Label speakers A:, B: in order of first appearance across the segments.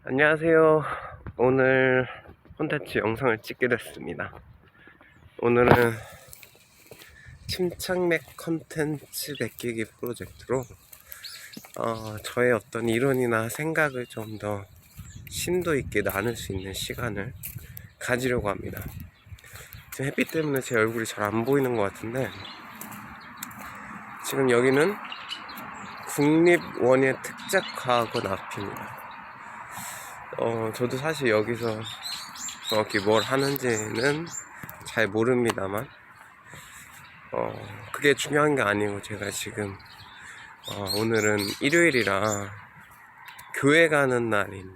A: 안녕하세요. 오늘 콘텐츠 영상을 찍게 됐습니다. 오늘은 침착맥 콘텐츠 베끼기 프로젝트로 저의 어떤 이론이나 생각을 좀 더 심도 있게 나눌 수 있는 시간을 가지려고 합니다. 지금 햇빛 때문에 제 얼굴이 잘 안 보이는 것 같은데, 지금 여기는 국립원예 특작과학원 앞입니다. 저도 사실 여기서 정확히 뭘 하는지는 잘 모릅니다만, 그게 중요한 게 아니고, 제가 지금, 오늘은 일요일이라 교회 가는 날인데,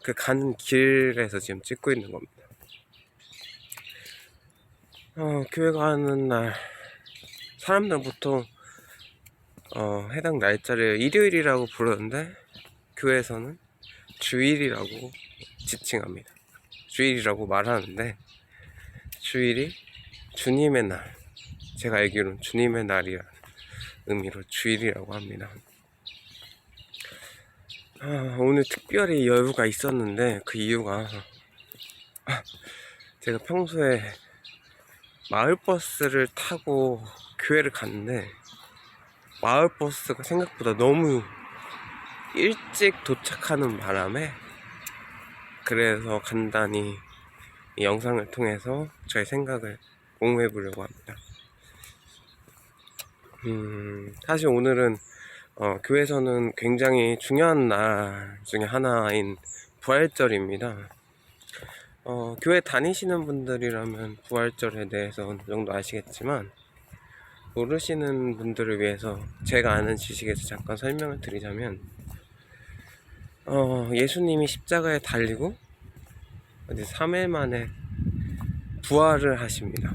A: 그 가는 길에서 지금 찍고 있는 겁니다. 교회 가는 날, 사람들은 보통, 해당 날짜를 일요일이라고 부르는데, 교회에서는 주일이라고 지칭합니다. 주일이라고 말하는데, 주일이 주님의 날, 제가 알기로는 주님의 날이라는 의미로 주일이라고 합니다. 오늘 특별히 여유가 있었는데, 그 이유가 제가 평소에 마을버스를 타고 교회를 갔는데, 마을버스가 생각보다 너무 일찍 도착하는 바람에, 그래서 간단히 이 영상을 통해서 저의 생각을 공유해 보려고 합니다. 사실 오늘은 교회에서는 굉장히 중요한 날 중에 하나인 부활절입니다. 교회 다니시는 분들이라면 부활절에 대해서 어느 정도 아시겠지만, 모르시는 분들을 위해서 제가 아는 지식에서 잠깐 설명을 드리자면, 예수님이 십자가에 달리고 이제 3일 만에 부활을 하십니다.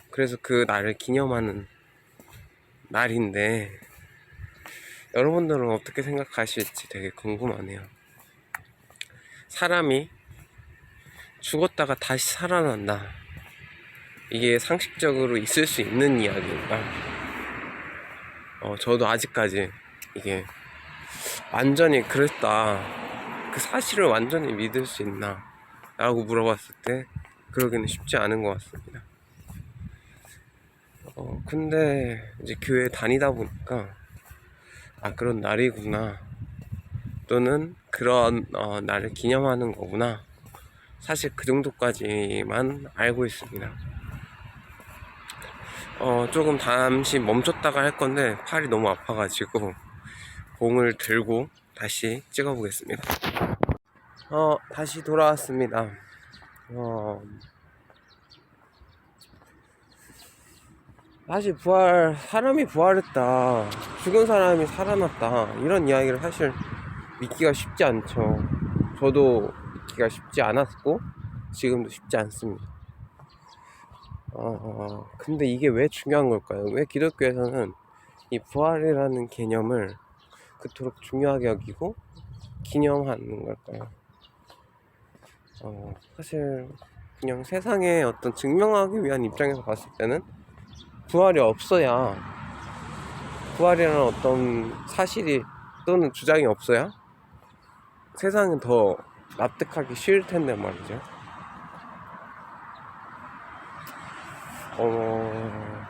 A: 그래서 그 날을 기념하는 날인데, 여러분들은 어떻게 생각하실지 되게 궁금하네요. 사람이 죽었다가 다시 살아난다, 이게 상식적으로 있을 수 있는 이야기인가? 저도 아직까지 이게 완전히 그랬다, 그 사실을 완전히 믿을 수 있나 라고 물어봤을 때 그러기는 쉽지 않은 것 같습니다. 근데 이제 교회 다니다 보니까, 그런 날이구나, 또는 그런 날을 기념하는 거구나, 사실 그 정도까지만 알고 있습니다. 조금 잠시 멈췄다가 할 건데 팔이 너무 아파가지고 공을 들고 다시 찍어보겠습니다. 다시 돌아왔습니다. 사실 사람이 부활했다, 죽은 사람이 살아났다, 이런 이야기를 사실 믿기가 쉽지 않죠. 저도 믿기가 쉽지 않았고 지금도 쉽지 않습니다. 근데 이게 왜 중요한 걸까요? 왜 기독교에서는 이 부활이라는 개념을 그토록 중요하게 여기고 기념하는 걸까요? 사실 그냥 세상에 어떤 증명하기 위한 입장에서 봤을 때는, 부활이 없어야, 부활이라는 어떤 사실이 또는 주장이 없어야 세상은 더 납득하기 쉬울 텐데 말이죠.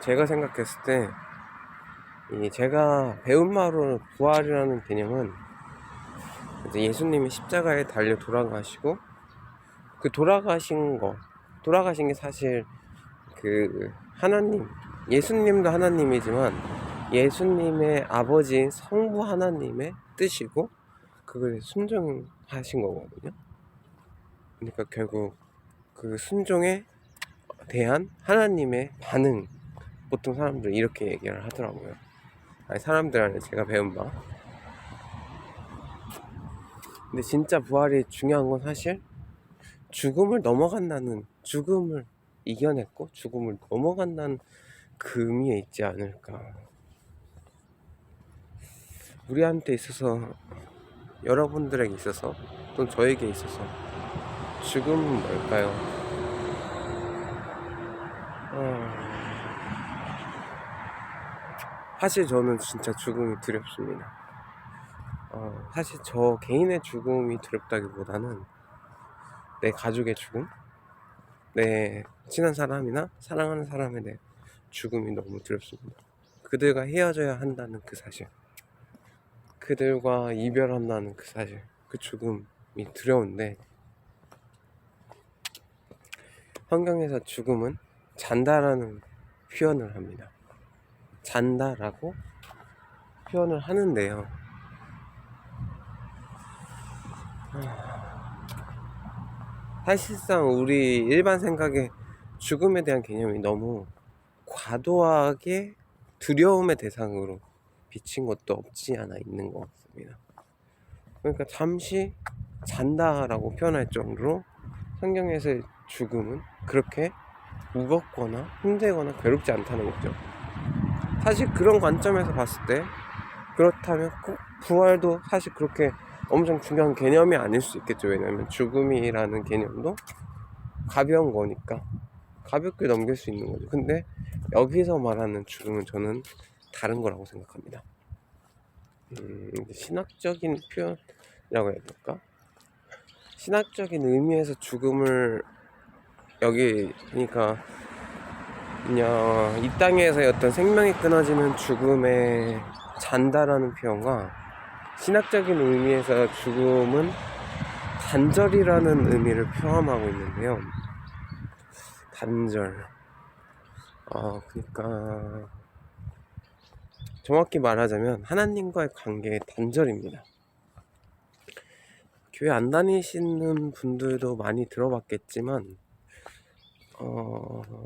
A: 제가 생각했을 때, 제가 배운 바로는 부활이라는 개념은, 이제 예수님이 십자가에 달려 돌아가시고, 그 돌아가신 게 사실 그 하나님, 예수님도 하나님이지만 예수님의 아버지인 성부 하나님의 뜻이고, 그걸 순종하신 거거든요. 그러니까 결국 그 순종에 대한 하나님의 반응, 보통 사람들은 이렇게 얘기를 하더라고요. 사람들 안에 제가 배운 바. 근데 진짜 부활이 중요한 건 사실 죽음을 이겨냈고 죽음을 넘어간다는 그 의미에 있지 않을까. 우리한테 있어서, 여러분들에게 있어서, 또는 저에게 있어서 죽음은 뭘까요? 사실 저는 진짜 죽음이 두렵습니다. 사실 저 개인의 죽음이 두렵다기보다는 내 가족의 죽음, 내 친한 사람이나 사랑하는 사람에 대한 죽음이 너무 두렵습니다. 그들과 헤어져야 한다는 그 사실, 그들과 이별한다는 그 사실, 그 죽음이 두려운데, 성경에서 죽음은 잔다라는 표현을 합니다. 잔다라고 표현을 하는데요. 사실상 우리 일반 생각에 죽음에 대한 개념이 너무 과도하게 두려움의 대상으로 비친 것도 없지 않아 있는 것 같습니다. 그러니까 잠시 잔다라고 표현할 정도로 성경에서의 죽음은 그렇게 무겁거나 힘들거나 괴롭지 않다는 거죠. 사실 그런 관점에서 봤을 때 그렇다면 꼭 부활도 사실 그렇게 엄청 중요한 개념이 아닐 수 있겠죠. 왜냐하면 죽음이라는 개념도 가벼운 거니까 가볍게 넘길 수 있는 거죠. 근데 여기서 말하는 죽음은 저는 다른 거라고 생각합니다. 신학적인 표현이라고 해야 될까? 신학적인 의미에서 죽음을 여기 그러니까 그냥 이 땅에서의 어떤 생명이 끊어지는 죽음에 잔다라는 표현과 신학적인 의미에서 죽음은 단절이라는 의미를 포함하고 있는데요. 단절. 그러니까 정확히 말하자면 하나님과의 관계의 단절입니다. 교회 안 다니시는 분들도 많이 들어봤겠지만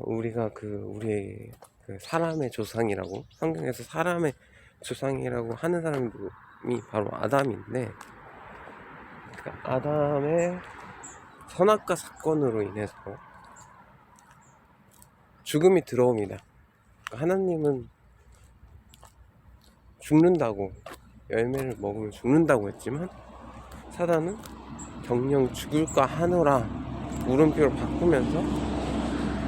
A: 우리가 우리 사람의 조상이라고, 성경에서 사람의 조상이라고 하는 사람이 바로 아담인데, 그러니까 아담의 선악과 사건으로 인해서 죽음이 들어옵니다. 그러니까 하나님은 죽는다고, 열매를 먹으면 죽는다고 했지만 사단은 정녕 죽을까 하노라 물음표로 바꾸면서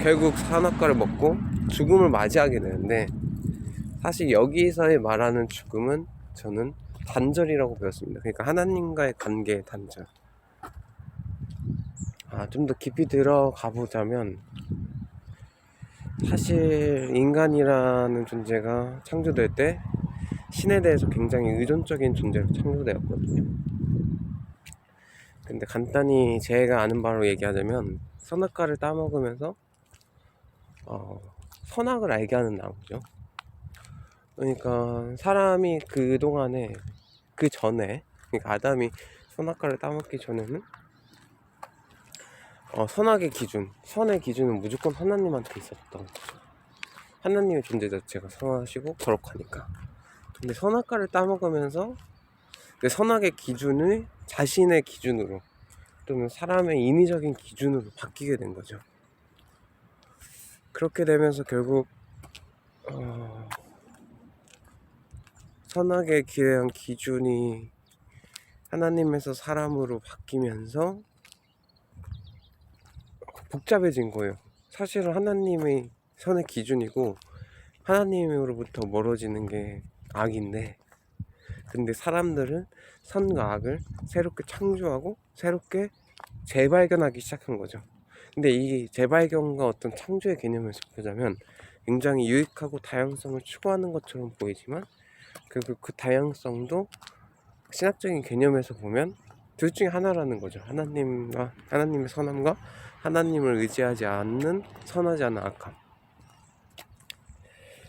A: 결국 선악과를 먹고 죽음을 맞이하게 되는데, 사실 여기서의 말하는 죽음은 저는 단절이라고 배웠습니다. 그러니까 하나님과의 관계의 단절. 좀 더 깊이 들어가 보자면, 사실 인간이라는 존재가 창조될 때 신에 대해서 굉장히 의존적인 존재로 창조되었거든요. 근데 간단히 제가 아는 바로 얘기하자면, 선악과를 따먹으면서 선악을 알게 하는 나무죠. 그러니까 사람이 그동안에, 그 전에, 그러니까 아담이 선악과를 따먹기 전에는 선악의 기준, 선의 기준은 무조건 하나님한테 있었던 거죠. 하나님의 존재 자체가 선하시고 거룩하니까. 근데 선악과를 따먹으면서 그 선악의 기준을 자신의 기준으로, 또는 사람의 인위적인 기준으로 바뀌게 된 거죠. 그렇게 되면서 결국 선악에 대한 기준이 하나님에서 사람으로 바뀌면서 복잡해진 거예요. 사실은 하나님의 선의 기준이고 하나님으로부터 멀어지는 게 악인데, 근데 사람들은 선과 악을 새롭게 창조하고 새롭게 재발견하기 시작한 거죠. 근데 이 재발견과 어떤 창조의 개념에서 보자면 굉장히 유익하고 다양성을 추구하는 것처럼 보이지만, 결국 그 다양성도 신학적인 개념에서 보면 둘 중에 하나라는 거죠. 하나님의 선함과 하나님을 의지하지 않는 선하지 않은 악함.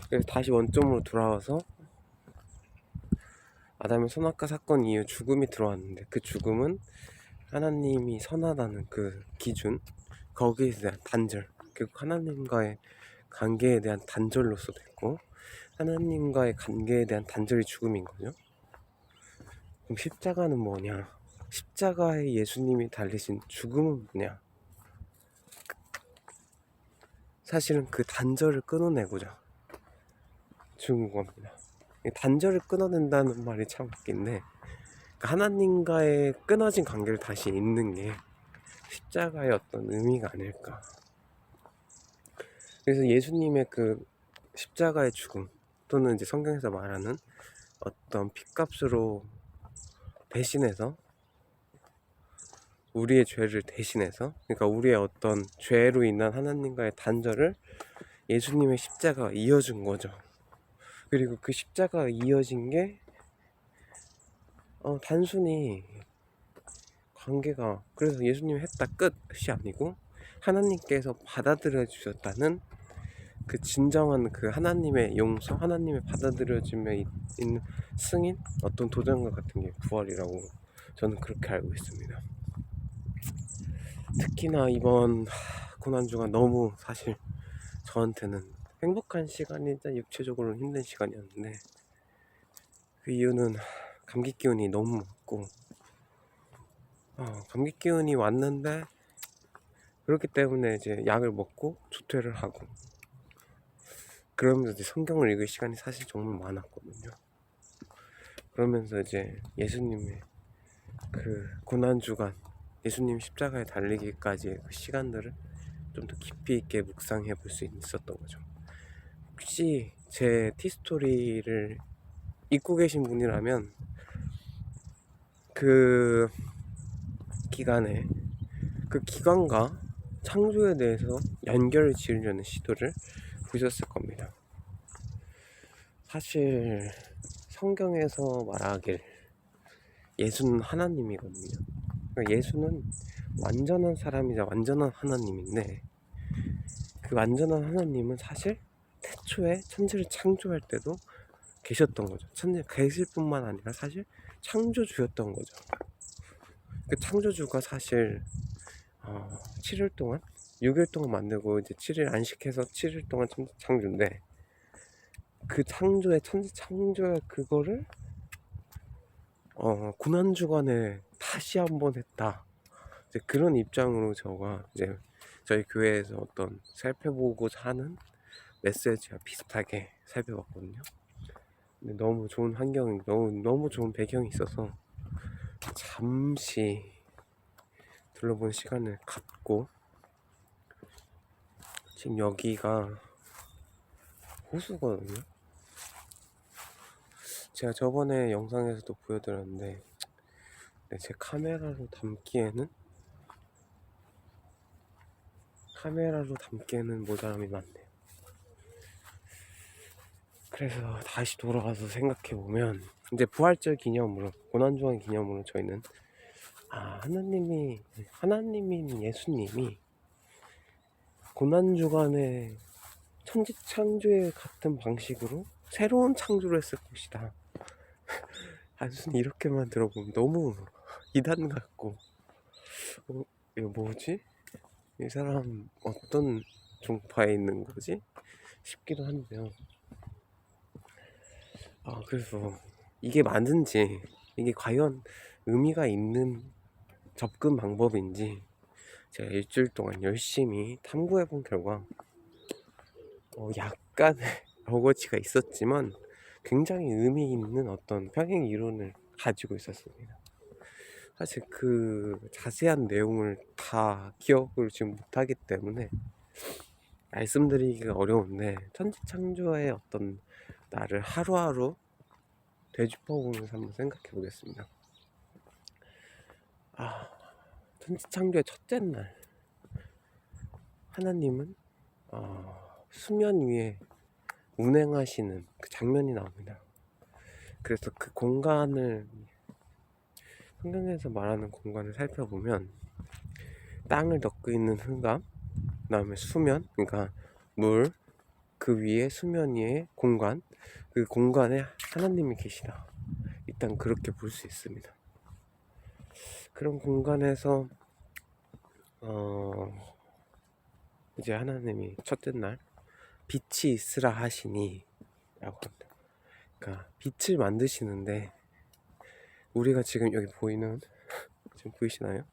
A: 그래서 다시 원점으로 돌아와서 아담의 선악과 사건 이후 죽음이 들어왔는데, 그 죽음은 하나님이 선하다는 그 기준, 거기에 대한 단절, 결국 하나님과의 관계에 대한 단절로서 됐고, 하나님과의 관계에 대한 단절이 죽음인 거죠. 그럼 십자가는 뭐냐? 십자가에 예수님이 달리신 죽음은 뭐냐? 사실은 그 단절을 끊어내고자 죽은 겁니다. 단절을 끊어낸다는 말이 참 웃긴데, 하나님과의 끊어진 관계를 다시 잇는 게 십자가의 어떤 의미가 아닐까. 그래서 예수님의 그 십자가의 죽음, 또는 이제 성경에서 말하는 어떤 핏값으로 대신해서, 우리의 죄를 대신해서, 그러니까 우리의 어떤 죄로 인한 하나님과의 단절을 예수님의 십자가가 이어준 거죠. 그리고 그 십자가가 이어진 게 단순히 관계가, 그래서 예수님이 했다 끝이 아니고 하나님께서 받아들여 주셨다는 그 진정한 그 하나님의 용서, 하나님의 받아들여짐에 있는 승인, 어떤 도전과 같은 게 부활이라고 저는 그렇게 알고 있습니다. 특히나 이번 고난주가 너무 사실 저한테는 행복한 시간이자 육체적으로는 힘든 시간이었는데, 그 이유는 감기 기운이 너무 왔고, 감기 기운이 왔는데 그렇기 때문에 이제 약을 먹고 조퇴를 하고, 그러면서 이제 성경을 읽을 시간이 사실 정말 많았거든요. 그러면서 이제 예수님의 그 고난주간, 예수님 십자가에 달리기까지의 그 시간들을 좀 더 깊이 있게 묵상해 볼 수 있었던 거죠. 혹시 제 티스토리를 읽고 계신 분이라면 그 기간에, 그 기간과 창조에 대해서 연결을 지으려는 시도를 보셨을 겁니다. 사실 성경에서 말하길 예수는 하나님이거든요. 그러니까 예수는 완전한 사람이자 완전한 하나님인데, 그 완전한 하나님은 사실 태초에 천지를 창조할 때도 계셨던 거죠. 천지에 계실 뿐만 아니라 사실 창조주였던 거죠. 그 창조주가 사실 7일 동안, 6일 동안 만들고 이제 7일 안식해서 7일 동안 천지 창조인데, 그 창조의, 천지 창조의 그거를 고난주간에 다시 한번 했다. 이제 그런 입장으로 제가 이제 저희 교회에서 어떤 살펴보고자 하는 메시지와 비슷하게 살펴봤거든요. 근데 너무 좋은 환경이, 너무 좋은 배경이 있어서 잠시 둘러본 시간을 갖고, 지금 여기가 호수거든요. 제가 저번에 영상에서도 보여드렸는데, 제 카메라로 담기에는 모자람이 많네요. 그래서 다시 돌아가서 생각해보면, 이제 부활절 기념으로, 고난주간 기념으로 저희는 하나님인 예수님이 고난주간에 천지창조의 같은 방식으로 새로운 창조를 했을 것이다. 단순히 이렇게만 들어보면 너무 이단 같고, 이거 뭐지? 이 사람 어떤 종파에 있는 거지? 싶기도 한데요. 그래서 이게 맞는지, 이게 과연 의미가 있는 접근 방법인지 제가 일주일 동안 열심히 탐구해 본 결과 약간의 버거지가 있었지만 굉장히 의미 있는 어떤 평행 이론을 가지고 있었습니다. 사실 그 자세한 내용을 다 기억을 지금 못하기 때문에 말씀드리기가 어려운데, 천지창조의 어떤 나를 하루하루 되짚어보면서 한번 생각해 보겠습니다. 천지창조의 첫째 날, 하나님은 수면 위에 운행하시는 그 장면이 나옵니다. 그래서 그 공간을, 성경에서 말하는 공간을 살펴보면 땅을 덮고 있는 흑암, 그 다음에 수면, 그러니까 물, 그 위에 수면 위에 공간, 그 공간에 하나님이 계시다. 일단 그렇게 볼 수 있습니다. 그런 공간에서 이제 하나님이 첫째 날 빛이 있으라 하시니 라고 합니다. 그러니까 빛을 만드시는데, 우리가 지금 여기 보이는 지금 보이시나요?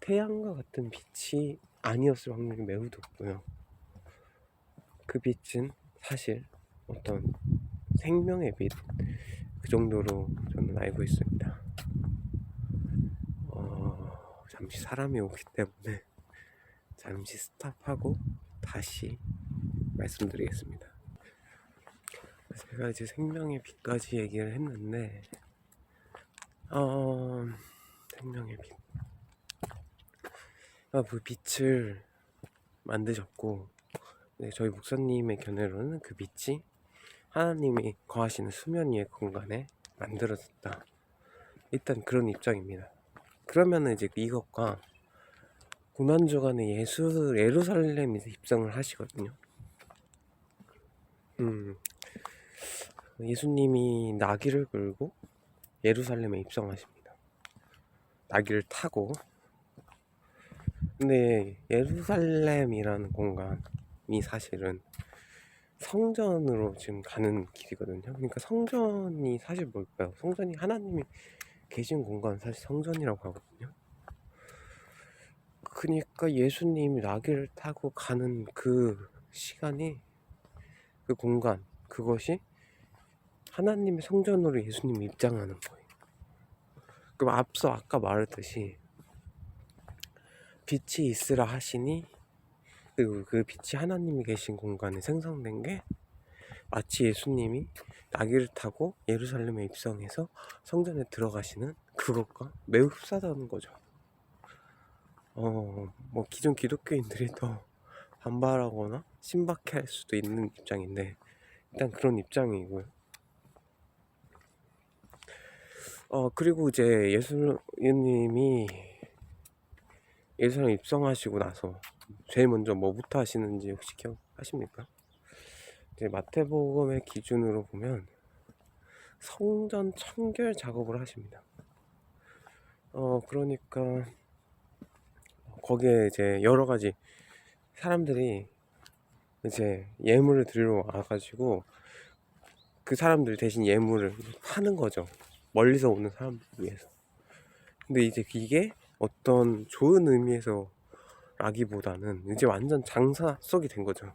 A: 태양과 같은 빛이 아니었을 확률이 매우 높고요. 그 빛은 사실 어떤 생명의 빛, 그 정도로 저는 알고 있습니다. 잠시 사람이 오기 때문에 잠시 스탑하고 다시 말씀드리겠습니다. 제가 이제 생명의 빛까지 얘기를 했는데, 어, 생명의 빛. 그 빛을 만드셨고, 네, 저희 목사님의 견해로는 그 빛이 하나님이 거하시는 수면 위의 공간에 만들어졌다. 일단 그런 입장입니다. 그러면은 이제 이것과 고난주간에 예루살렘에서 입성을 하시거든요. 예수님이 나귀를 끌고 예루살렘에 입성하십니다. 나귀를 타고. 근데 예루살렘이라는 공간이 사실은 성전으로 지금 가는 길이거든요. 그러니까 성전이 사실 뭘까요? 성전이 하나님이 계신 공간, 사실 성전이라고 하거든요. 그러니까 예수님이 나귀를 타고 가는 그 시간이, 그 공간, 그것이 하나님의 성전으로 예수님이 입장하는 거예요. 그럼 앞서 아까 말했듯이 빛이 있으라 하시니, 그리고 그 빛이 하나님이 계신 공간에 생성된 게 마치 예수님이 나귀를 타고 예루살렘에 입성해서 성전에 들어가시는 그것과 매우 흡사하다는 거죠. 뭐 기존 기독교인들이 더 반발하거나 신박해할 수도 있는 입장인데, 일단 그런 입장이고요. 그리고 이제 예수님이 예루살렘 입성하시고 나서 제일 먼저 뭐부터 하시는지 혹시 기억하십니까? 이제 마태복음의 기준으로 보면 성전 청결 작업을 하십니다. 그러니까 거기에 이제 여러 가지 사람들이 이제 예물을 드리러 와가지고 그 사람들 대신 예물을 파는 거죠. 멀리서 오는 사람들 위해서. 근데 이제 이게 어떤 좋은 의미에서 라기보다는 이제 완전 장사 속이 된 거죠.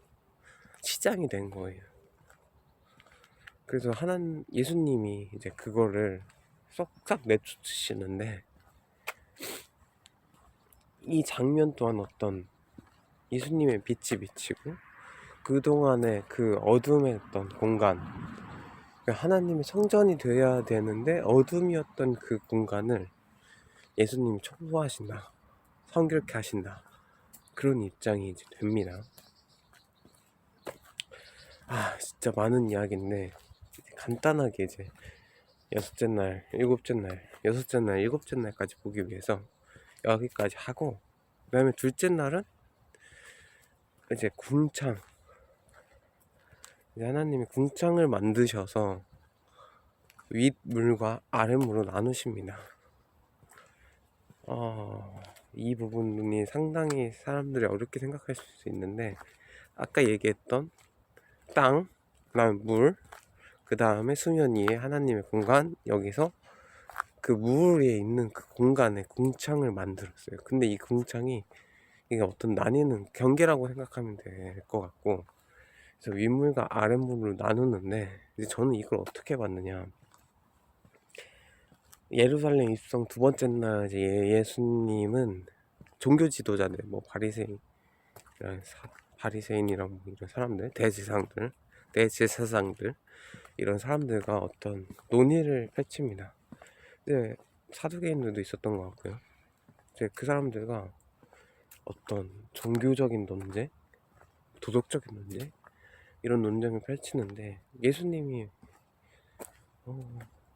A: 시장이 된 거예요. 그래서 예수님이 이제 그거를 쏙싹 내쫓으시는데, 이 장면 또한 어떤 예수님의 빛이 비치고 그동안의 그 어둠했던 공간, 하나님의 성전이 되어야 되는데 어둠이었던 그 공간을 예수님이 청소하신다, 성결케 하신다, 그런 입장이 이제 됩니다. 진짜 많은 이야기인데 간단하게 이제 여섯째 날, 일곱째 날, 여섯째 날, 일곱째 날까지 보기 위해서 여기까지 하고, 그 다음에 둘째 날은 이제 궁창, 하나님이 궁창을 만드셔서 윗물과 아랫물로 나누십니다. 이 부분이 상당히 사람들이 어렵게 생각할 수 있는데, 아까 얘기했던 땅, 그 다음에 물, 그 다음에 수면 위에 하나님의 공간, 여기서 그 물 위에 있는 그 공간에 궁창을 만들었어요. 근데 이 궁창이 이게 어떤 나뉘는 경계라고 생각하면 될 것 같고, 그래서 윗물과 아랫물로 나누는데, 이제 저는 이걸 어떻게 봤느냐, 예루살렘 입성 두 번째 날 이제 예수님은 종교 지도자들, 뭐 바리새인이랑 뭐 이런 사람들, 대제사장들 이런 사람들과 어떤 논의를 펼칩니다. 이제 사두개인들도 있었던 것 같고요. 이제 그 사람들과 어떤 종교적인 논쟁, 도덕적인 논쟁, 이런 논쟁을 펼치는데, 예수님이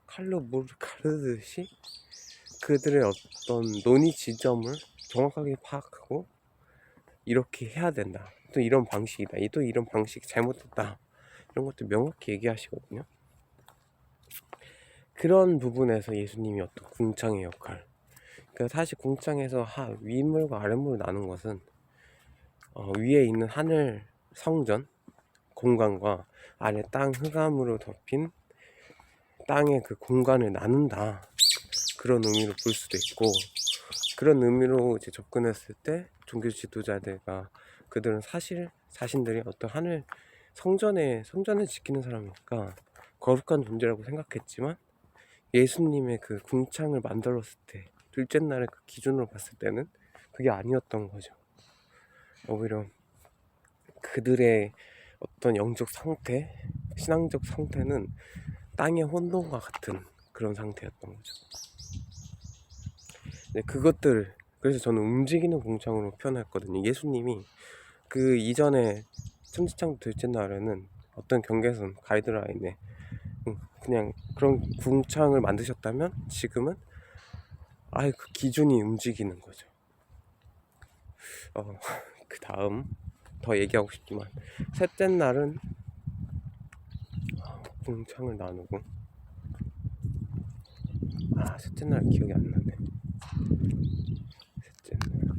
A: 칼로 물을 가르듯이 그들의 어떤 논의 지점을 정확하게 파악하고, 이렇게 해야 된다, 또 이런 방식이다, 또 이런 방식이 잘못됐다, 이런 것들 명확히 얘기하시거든요. 그런 부분에서 예수님이 어떤 궁창의 역할, 그러니까 사실 궁창에서 윗물과 아랫물을 나눈 것은 위에 있는 하늘 성전 공간과 아래 땅 흑암으로 덮인 땅의 그 공간을 나눈다, 그런 의미로 볼 수도 있고, 그런 의미로 이제 접근했을 때 종교 지도자들과 그들은 사실 자신들이 어떤 하늘 성전을 지키는 사람이니까 거룩한 존재라고 생각했지만, 예수님의 그 궁창을 만들었을 때 둘째 날의 그 기준으로 봤을 때는 그게 아니었던 거죠. 오히려 그들의 어떤 영적 상태, 신앙적 상태는 땅의 혼돈과 같은 그런 상태였던 거죠. 네, 그것들 그래서 저는 움직이는 공창으로 표현했거든요. 예수님이 그 이전에 천지창조 둘째 날에는 어떤 경계선 가이드라인에 그냥 그런 궁창을 만드셨다면 지금은 아예 그 기준이 움직이는 거죠. 그 다음 더 얘기하고 싶지만 셋째 날은 궁창을 나누고 셋째 날 기억이 안 나네. 셋째 날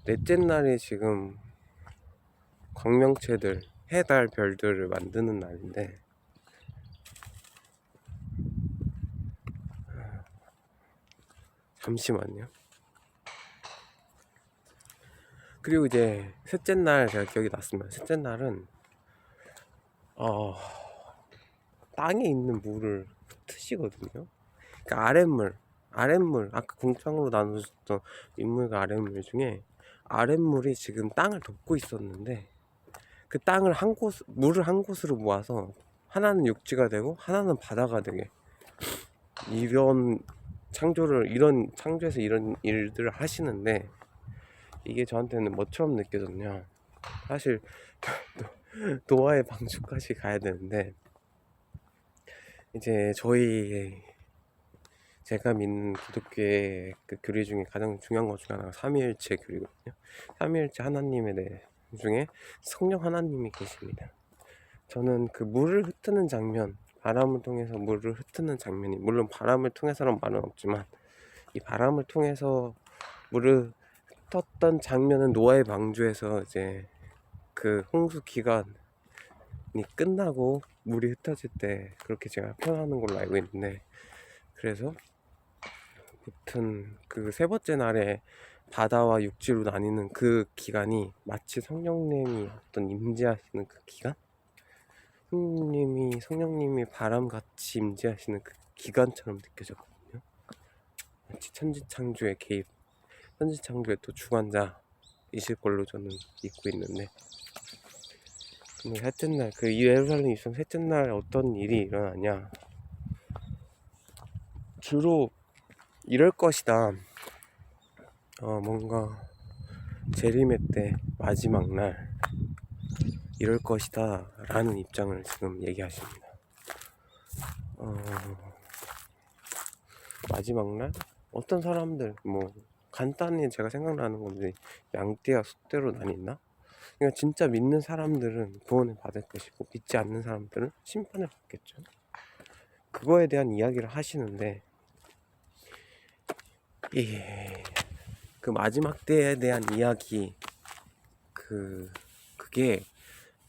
A: 넷째 날이 지금 광명체들 해달 별들을 만드는 날인데 잠시만요. 그리고 이제 셋째 날 제가 기억이 났습니다. 셋째 날은 땅에 있는 물을 흩으시거든요. 그러니까 아랫물 아까 공창으로 나누셨던 윗물과 아랫물 중에 아랫물이 지금 땅을 덮고 있었는데 그 땅을 물을 한 곳으로 모아서 하나는 육지가 되고 하나는 바다가 되게 이런 창조에서 이런 일들을 하시는데 이게 저한테는 뭐처럼 느껴졌냐. 사실 노아의 방주까지 가야 되는데 이제 제가 믿는 기독교의 그 교리 중에 가장 중요한 것 중에 하나가 삼위일체 교리거든요. 삼위일체 하나님에 대해 중에 성령 하나님이 계십니다. 저는 그 물을 흩트는 장면, 바람을 통해서 물을 흩트는 장면이, 물론 바람을 통해서는 말은 없지만 이 바람을 통해서 물을 흩었던 장면은 노아의 방주에서 이제 그 홍수 기간이 끝나고 물이 흩어질 때 그렇게 제가 표현하는 걸로 알고 있는데, 그래서 아무튼 그 세 번째 날에 바다와 육지로 나뉘는 그 기간이 마치 성령님이 어떤 임재하시는 그 기간? 성령님이 바람같이 임재하시는 그 기간처럼 느껴졌거든요. 마치 천지창조의 개입, 천지창조의 또 주관자이실 걸로 저는 믿고 있는데, 근데 셋째 날, 그 예루살렘 입성 셋째 날 어떤 일이 일어나냐. 주로 이럴 것이다. 뭔가 재림의 때 마지막 날 이럴 것이다 라는 입장을 지금 얘기하십니다. 마지막 날 어떤 사람들 뭐 간단히 제가 생각나는 건데 양떼와 숫대로 나뉜다. 그러니까 진짜 믿는 사람들은 구원을 받을 것이고 믿지 않는 사람들은 심판을 받겠죠. 그거에 대한 이야기를 하시는데 그 마지막 때에 대한 이야기 그게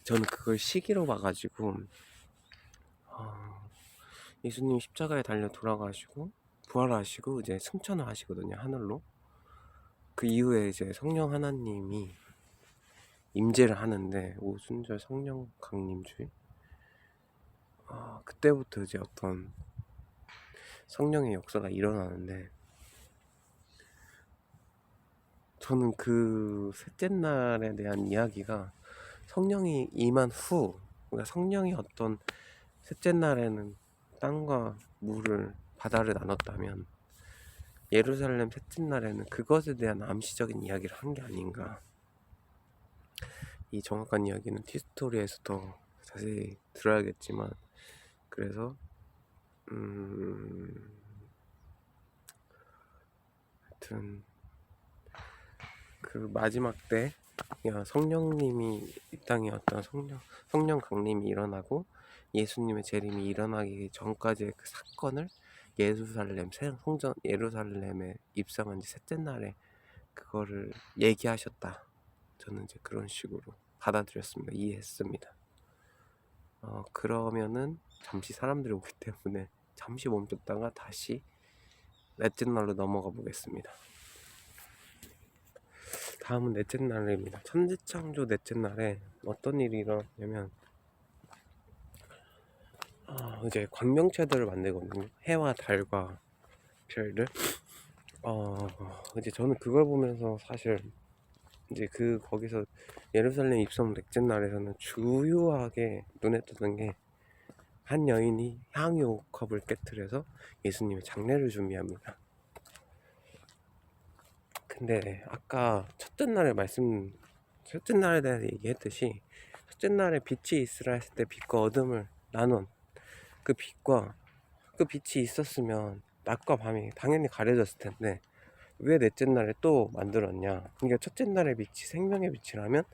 A: 저는 그걸 시기로 봐가지고 예수님 십자가에 달려 돌아가시고 부활하시고 이제 승천을 하시거든요, 하늘로. 그 이후에 이제 성령 하나님이 임재를 하는데 오순절 성령 강림주의 그때부터 이제 어떤 성령의 역사가 일어나는데, 저는 그 셋째 날에 대한 이야기가 성령이 임한 후, 그러니까 성령이 어떤 셋째 날에는 땅과 물을 바다를 나눴다면 예루살렘 셋째 날에는 그것에 대한 암시적인 이야기를 한 게 아닌가. 이 정확한 이야기는 티스토리에서 더 자세히 들어야겠지만, 그래서 하여튼 그 마지막 때 성령님이 이 땅에 어떤 성령 강림이 일어나고 예수님의 재림이 일어나기 전까지의 그 사건을 성전 예루살렘에 입성한 지 셋째 날에 그거를 얘기하셨다. 저는 이제 그런 식으로 받아들였습니다. 이해했습니다. 그러면은 잠시 사람들이 오기 때문에 잠시 멈췄다가 다시 넷째 날로 넘어가 보겠습니다. 다음은 넷째 날입니다. 천지창조 넷째 날에 어떤 일이 일어났냐면 이제 광명체들을 만들거든요. 해와 달과 별들. 이제 저는 그걸 보면서 사실 이제 거기서 예루살렘 입성 넷째 날에서는 주요하게 눈에 띄는 게 한 여인이 향유 컵을 깨뜨려서 예수님의 장례를 준비합니다. 근데 아까 첫째 날에 대해서 얘기했듯이 첫째 날에 빛이 있으라 했을 때 빛과 어둠을 나눈 그 빛과 그 빛이 있었으면 낮과 밤이 당연히 가려졌을 텐데 왜 넷째 날에 또 만들었냐. 그러니까 첫째 날의 빛이 생명의 빛이라면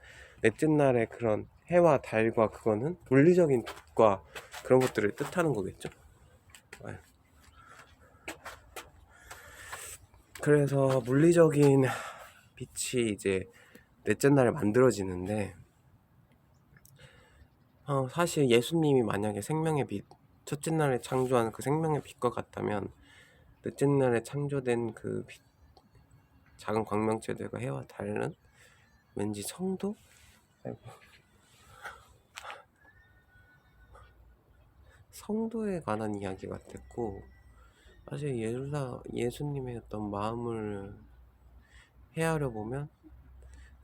A: 넷째 날에 그런 해와 달과 그거는 물리적인 빛과 그런 것들을 뜻하는 거겠죠. 그래서 물리적인 빛이 이제 넷째 날에 만들어지는데 사실 예수님이 만약에 생명의 빛, 첫째 날에 창조한 그 생명의 빛과 같다면 넷째 날에 창조된 그 빛, 작은 광명체들과 해와 달은 왠지 성도? 성도에 관한 이야기 같았고, 사실 예수님의 어떤 마음을 헤아려 보면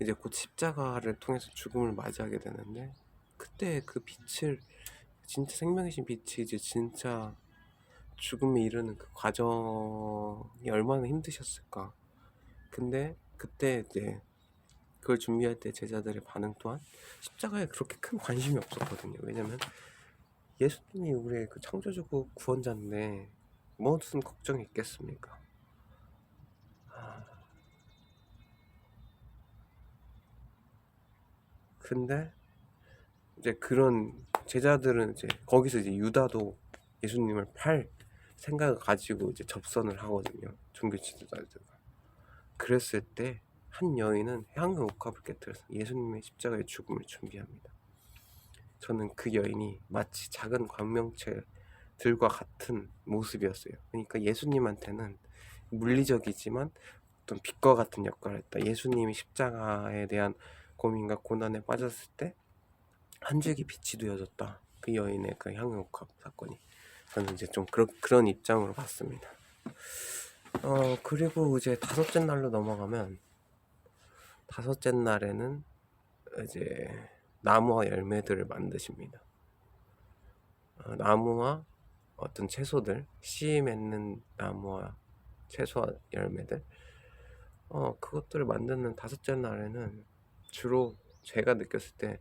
A: 이제 곧 십자가를 통해서 죽음을 맞이하게 되는데, 그때 그 빛을, 진짜 생명이신 빛이 이제 진짜 죽음에 이르는 그 과정이 얼마나 힘드셨을까. 근데 그때 이제 그걸 준비할 때 제자들의 반응 또한 십자가에 그렇게 큰 관심이 없었거든요. 왜냐면 예수님이 우리의 그 창조주고 구원자인데 무슨 걱정이 있겠습니까? 근데 이제 그런 제자들은 이제 거기서 이제 유다도 예수님을 팔 생각을 가지고 이제 접선을 하거든요. 종교 지도자들과. 그랬을 때 한 여인은 향유 옥합을 깨뜨려서 예수님의 십자가의 죽음을 준비합니다. 저는 그 여인이 마치 작은 광명체들과 같은 모습이었어요. 그러니까 예수님한테는 물리적이지만 어떤 빛과 같은 역할을 했다. 예수님이 십자가에 대한 고민과 고난에 빠졌을 때 한 줄기 빛이 되어졌다. 그 여인의 그 향유옥합 사건이. 저는 이제 좀 그런 입장으로 봤습니다. 그리고 이제 다섯째 날로 넘어가면 다섯째 날에는 이제 나무와 열매들을 만드십니다. 나무와 어떤 채소들, 씨 맺는 나무와 채소와 열매들, 그것들을 만드는 다섯째 날에는 주로 제가 느꼈을 때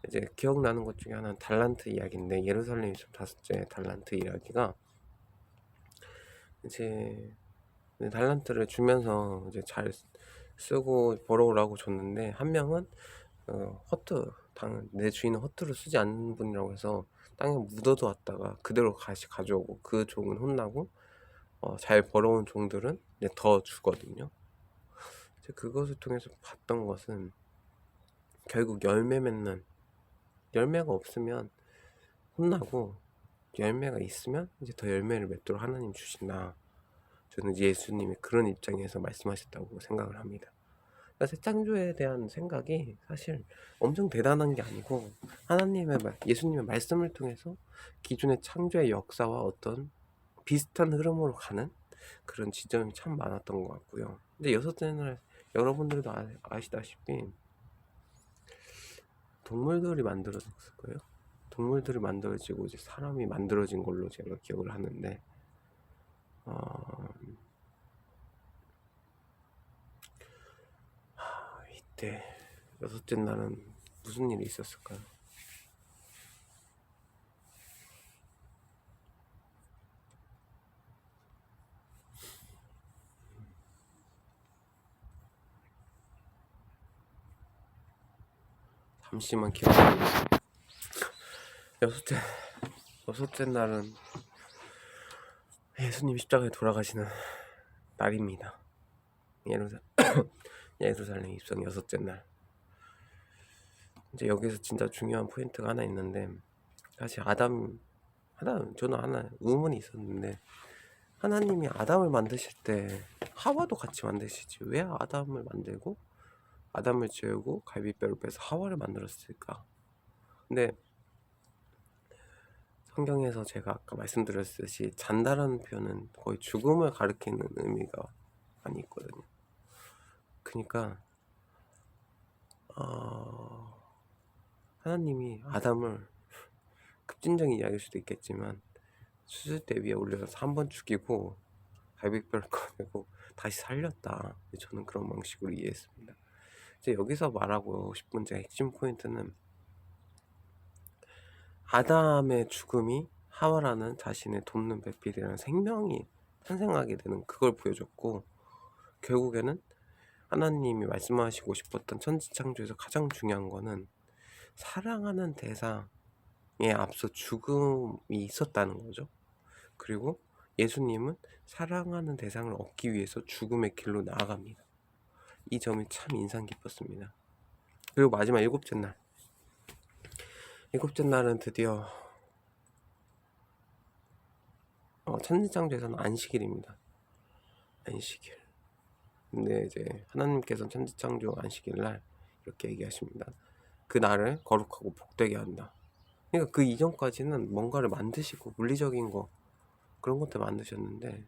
A: 이제 기억나는 것 중에 하나는 달란트 이야기인데, 예루살렘 집 다섯째 달란트 이야기가 이제 달란트를 주면서 이제 잘 쓰고 벌어오라고 줬는데, 한 명은 내 주인은 허투루 쓰지 않는 분이라고 해서 땅에 묻어두었다가 그대로 다시 가져오고, 그 종은 혼나고 잘 벌어온 종들은 이제 더 주거든요. 그것을 통해서 봤던 것은 결국 열매가 없으면 혼나고, 열매가 있으면 이제 더 열매를 맺도록 하나님 주신다. 저는 예수님이 그런 입장에서 말씀하셨다고 생각을 합니다. 그러니까 새 창조에 대한 생각이 사실 엄청 대단한 게 아니고, 예수님의 말씀을 통해서 기존의 창조의 역사와 어떤 비슷한 흐름으로 가는 그런 지점이 참 많았던 것 같고요. 근데 여섯째 날, 여러분들도 아시다시피 동물들이 만들어졌을 거예요. 동물들이 만들어지고 이제 사람이 만들어진 걸로 제가 기억을 하는데, 이때 여섯째 날은 무슨 일이 있었을까요? 잠시만 기다려주세요. 여섯째 날은 예수님 십자가에 돌아가시는 날입니다. 예루살렘 입성 여섯째 날. 이제 여기서 진짜 중요한 포인트가 하나 있는데, 사실 저는 하나 의문이 있었는데, 하나님이 아담을 만드실 때 하와도 같이 만드시지 왜 아담을 만들고 아담을 지우고 갈비뼈를 빼서 하와를 만들었을까? 근데 성경에서 제가 아까 말씀드렸듯이 잔다라는 표현은 거의 죽음을 가리키는 의미가 많이 있거든요. 그러니까 하나님이 아담을 급진적인 이야기일 수도 있겠지만 수술대 위에 올려서 한 번 죽이고 갈비뼈를 꺼내고 다시 살렸다. 저는 그런 방식으로 이해했습니다. 이제 여기서 말하고 싶은 제 핵심 포인트는 아담의 죽음이 하와라는 자신의 돕는 배필이라는 생명이 탄생하게 되는 그걸 보여줬고, 결국에는 하나님이 말씀하시고 싶었던 천지창조에서 가장 중요한 거는 사랑하는 대상에 앞서 죽음이 있었다는 거죠. 그리고 예수님은 사랑하는 대상을 얻기 위해서 죽음의 길로 나아갑니다. 이 점이 참 인상 깊었습니다. 그리고 마지막 일곱째 날, 일곱째 날은 드디어 천지창조에서는 안식일입니다. 안식일. 근데 이제 하나님께서는 천지창조 안식일날 이렇게 얘기하십니다. 그 날을 거룩하고 복되게 한다. 그러니까 그 이전까지는 뭔가를 만드시고 물리적인 거 그런 것들 만드셨는데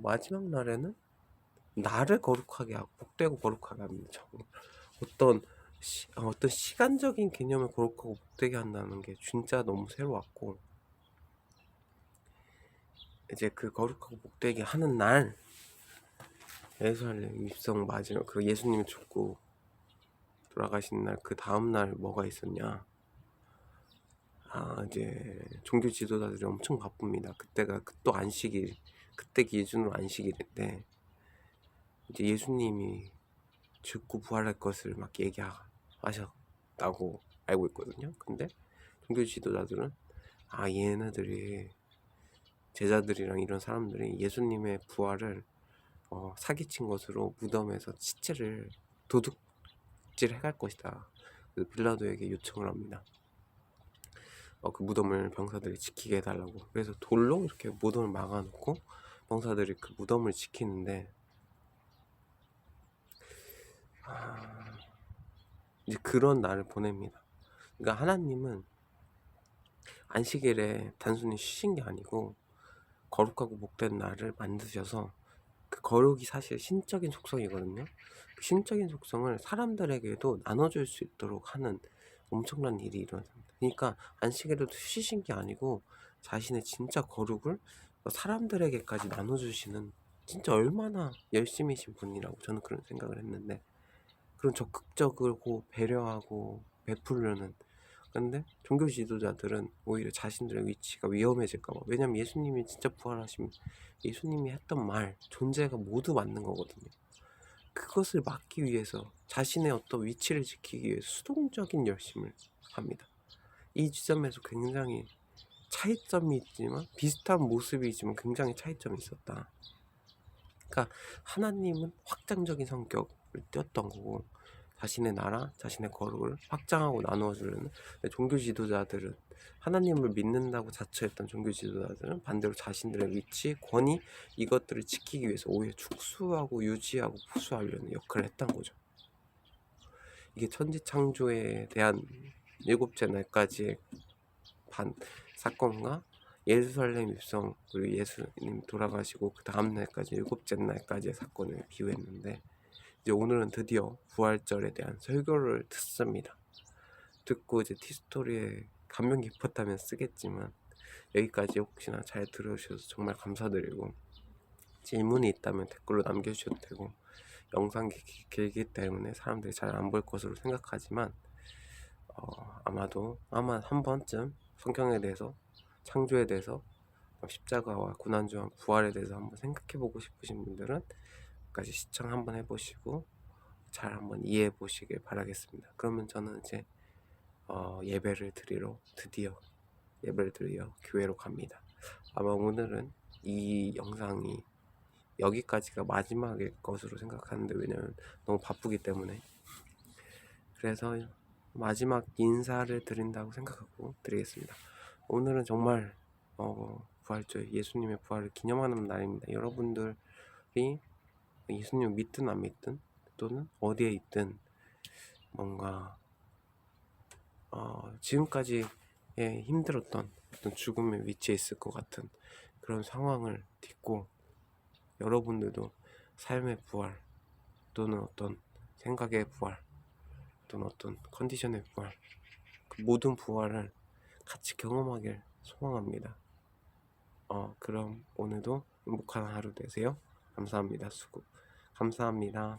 A: 마지막 날에는 나를 거룩하게 하고 복되고 거룩하게 합니다. 어떤 시간적인 개념을 거룩하고 복되게 한다는 게 진짜 너무 새로웠고, 이제 그 거룩하고 복되게 하는 날 예루살렘 입성 마지막 그 예수님이 죽고 돌아가신 날 그 다음 날 뭐가 있었냐? 이제 종교 지도자들이 엄청 바쁩니다. 그때가 또 안식일, 그때 기준으로 안식일인데 이제 예수님이 죽고 부활할 것을 막 얘기하셨다고 알고 있거든요. 근데 종교 지도자들은 얘네들이 제자들이랑 이런 사람들이 예수님의 부활을 사기친 것으로 무덤에서 시체를 도둑질해갈 것이다. 그래서 빌라도에게 요청을 합니다. 그 무덤을 병사들이 지키게 해달라고. 그래서 돌로 이렇게 무덤을 막아놓고 병사들이 그 무덤을 지키는데 이제 그런 날을 보냅니다. 그러니까 하나님은 안식일에 단순히 쉬신 게 아니고 거룩하고 복된 날을 만드셔서, 그 거룩이 사실 신적인 속성이거든요. 그 신적인 속성을 사람들에게도 나눠줄 수 있도록 하는 엄청난 일이 일어납니다. 그러니까 안식일에도 쉬신 게 아니고 자신의 진짜 거룩을 사람들에게까지 나눠주시는, 진짜 얼마나 열심히신 분이라고 저는 그런 생각을 했는데, 그런 적극적이고 배려하고 베풀려는. 근데 종교 지도자들은 오히려 자신들의 위치가 위험해질까봐. 왜냐면 예수님이 진짜 부활하시면 예수님이 했던 말, 존재가 모두 맞는 거거든요. 그것을 막기 위해서 자신의 어떤 위치를 지키기 위해 수동적인 열심을 합니다. 이 지점에서 굉장히 차이점이 있지만, 비슷한 모습이지만 굉장히 차이점이 있었다. 그러니까 하나님은 확장적인 성격을 띄었던 거고, 자신의 나라, 자신의 거룩을 확장하고 나누어 주려는 종교 지도자들은, 하나님을 믿는다고 자처했던 종교 지도자들은 반대로 자신들의 위치, 권위, 이것들을 지키기 위해서 오히려 축소하고 유지하고 보수하려는 역할을 했던 거죠. 이게 천지창조에 대한 일곱째 날까지의 사건과 예루살렘 입성, 그리고 예수님 돌아가시고 그 다음 날까지 일곱째 날까지의 사건을 비유했는데, 이제 오늘은 드디어 부활절에 대한 설교를 듣습니다. 듣고 이제 티스토리에 감명 깊었다면 쓰겠지만, 여기까지 혹시나 잘 들어주셔서 정말 감사드리고, 질문이 있다면 댓글로 남겨주셔도 되고, 영상이 길기 때문에 사람들이 잘 안 볼 것으로 생각하지만 아마 한 번쯤 성경에 대해서, 창조에 대해서, 십자가와 고난주와 부활에 대해서 한번 생각해보고 싶으신 분들은 끝까지 시청 한번 해보시고 잘 한번 이해해 보시길 바라겠습니다. 그러면 저는 이제 드디어 예배를 드리러 교회로 갑니다. 아마 오늘은 이 영상이 여기까지가 마지막일 것으로 생각하는데, 왜냐면 너무 바쁘기 때문에. 그래서 마지막 인사를 드린다고 생각하고 드리겠습니다. 오늘은 정말 부활절, 예수님의 부활을 기념하는 날입니다. 여러분들이 예수님을 믿든 안 믿든, 또는 어디에 있든, 뭔가 지금까지의 힘들었던 어떤 죽음의 위치에 있을 것 같은 그런 상황을 딛고, 여러분들도 삶의 부활, 또는 어떤 생각의 부활, 또는 어떤 컨디션의 부활, 그 모든 부활을 같이 경험하길 소망합니다. 그럼 오늘도 행복한 하루 되세요. 감사합니다. 감사합니다.